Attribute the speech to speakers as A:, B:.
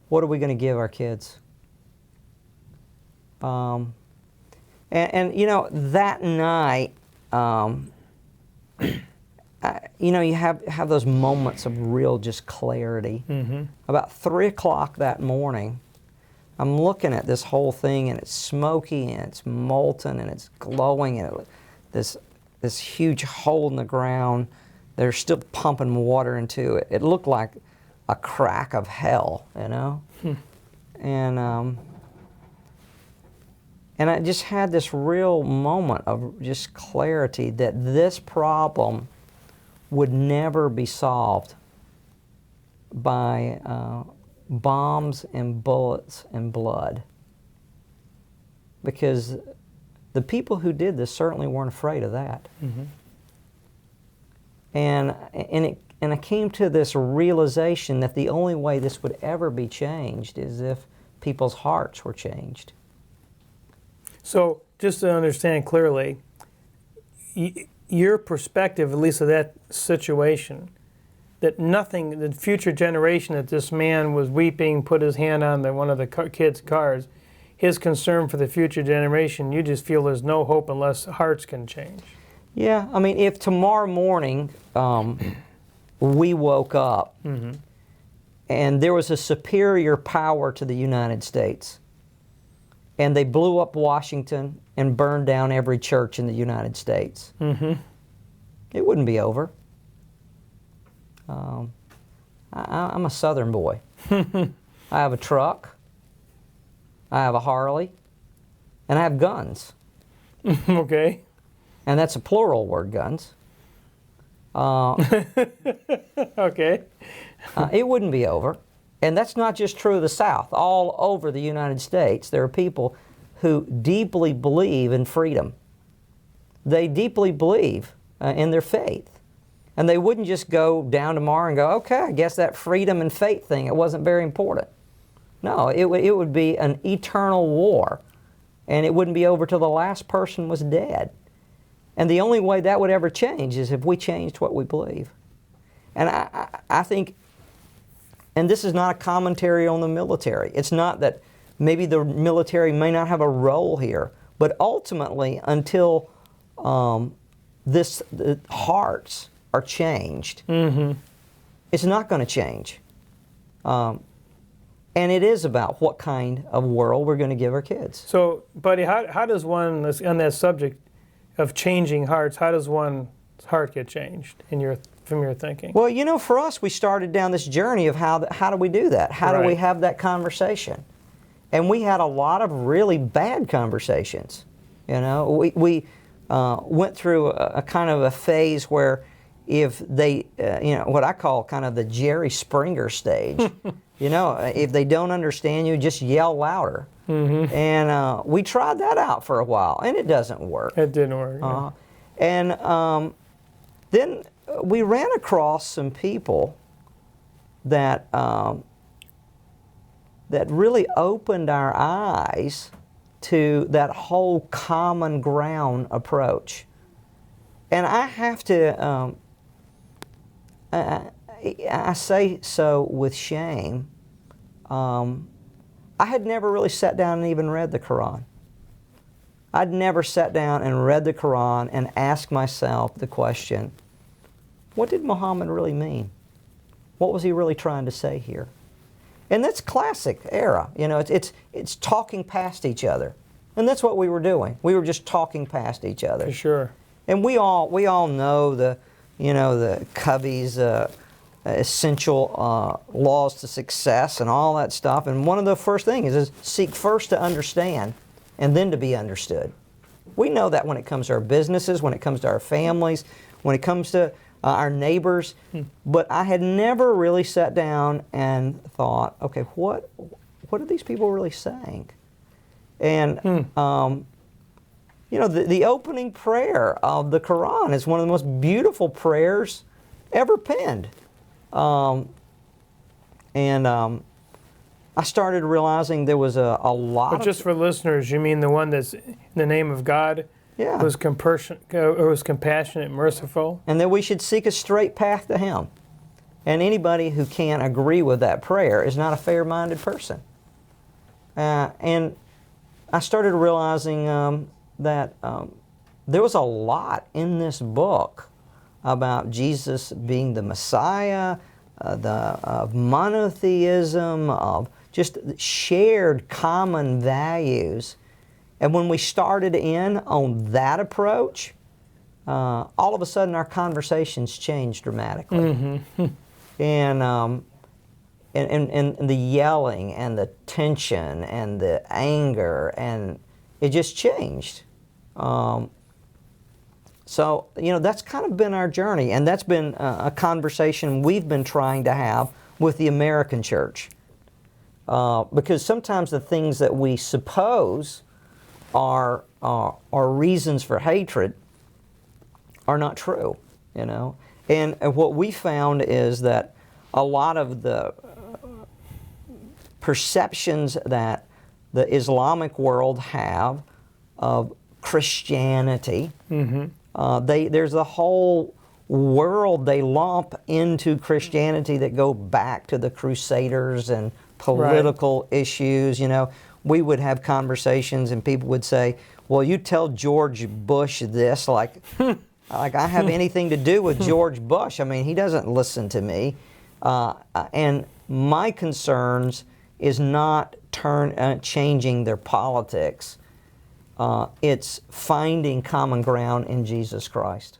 A: what are we going to give our kids? And you know, that night, you know, you have those moments of real just clarity.
B: Mm-hmm.
A: About 3 o'clock that morning, I'm looking at this whole thing, and it's smoky, and it's molten, and it's glowing, and this huge hole in the ground. They're still pumping water into it. It looked like a crack of hell, you know? And I just had this real moment of just clarity that this problem would never be solved by bombs and bullets and blood. Because the people who did this certainly weren't afraid of that.
B: Mm-hmm.
A: And I came to this realization that the only way this would ever be changed is if people's hearts were changed.
B: So, just to understand clearly, your perspective, at least of that situation, that nothing, the future generation that this man was weeping, put his hand on one of the kids' cars, his concern for the future generation, you just feel there's no hope unless hearts can change.
A: Yeah, I mean, if tomorrow morning we woke up
B: Mm-hmm.
A: and there was a superior power to the United States, and they blew up Washington and burned down every church in the United States,
B: Mm-hmm.
A: it wouldn't be over. I'm a Southern boy. I have a truck, I have a Harley, and I have guns.
B: Okay.
A: And that's a plural word, guns.
B: Okay.
A: It wouldn't be over. And that's not just true of the South. All over the United States, there are people who deeply believe in freedom. They deeply believe in their faith. And they wouldn't just go down tomorrow and go, okay, I guess that freedom and faith thing, it wasn't very important. No, it would be an eternal war. And it wouldn't be over till the last person was dead. And the only way that would ever change is if we changed what we believe. And I think, and this is not a commentary on the military. It's not that maybe the military may not have a role here, but ultimately, until the hearts are changed,
B: Mm-hmm.
A: it's not going to change. And it is about what kind of world we're going to give our kids.
B: So, Buddy, how does one, on that subject of changing hearts, how does one's heart get changed from your thinking?
A: Well, you know, for us, we started down this journey of how do we do that? How do we have that conversation? And we had a lot of really bad conversations. You know, we went through a kind of a phase where if they, you know, what I call kind of the Jerry Springer stage, you know, if they don't understand you, just yell louder.
B: Mm-hmm.
A: And we tried that out for a while, and it doesn't work.
B: It didn't work. No.
A: And then we ran across some people that that really opened our eyes to that whole common ground approach. And I have to, I say so with shame. I had never really sat down and even read the Qu'ran. I'd never sat down and read the Qu'ran and asked myself the question, what did Muhammad really mean? What was he really trying to say here? And that's classic era. You know, it's talking past each other. And that's what we were doing. We were just talking past each other.
B: For sure.
A: And we all know the Covey's essential laws to success and all that stuff. And one of the first things is seek first to understand and then to be understood. We know that when it comes to our businesses, when it comes to our families, when it comes to our neighbors. But I had never really sat down and thought, okay, what are these people really saying? And you know, the opening prayer of the Qu'ran is one of the most beautiful prayers ever penned. I started realizing there was a lot
B: But just for listeners, you mean the one that's in the name of God?
A: Yeah.
B: Was compassionate, merciful?
A: And that we should seek a straight path to Him. And anybody who can't agree with that prayer is not a fair-minded person. And I started realizing that there was a lot in this book about Jesus being the Messiah, of monotheism, of just shared common values. And when we started in on that approach, all of a sudden our conversations changed dramatically.
B: Mm-hmm.
A: And the yelling and the tension and the anger, and it just changed. So, that's kind of been our journey, and that's been a conversation we've been trying to have with the American church. Because sometimes the things that we suppose are reasons for hatred are not true, And what we found is that a lot of the perceptions that the Islamic world have of Christianity, there's a whole world they lump into Christianity that go back to the Crusaders and political issues. We would have conversations and people would say, well, you tell George Bush this, like I have anything to do with George Bush. I mean, he doesn't listen to me. And my concerns is not changing their politics. It's finding common ground in Jesus Christ.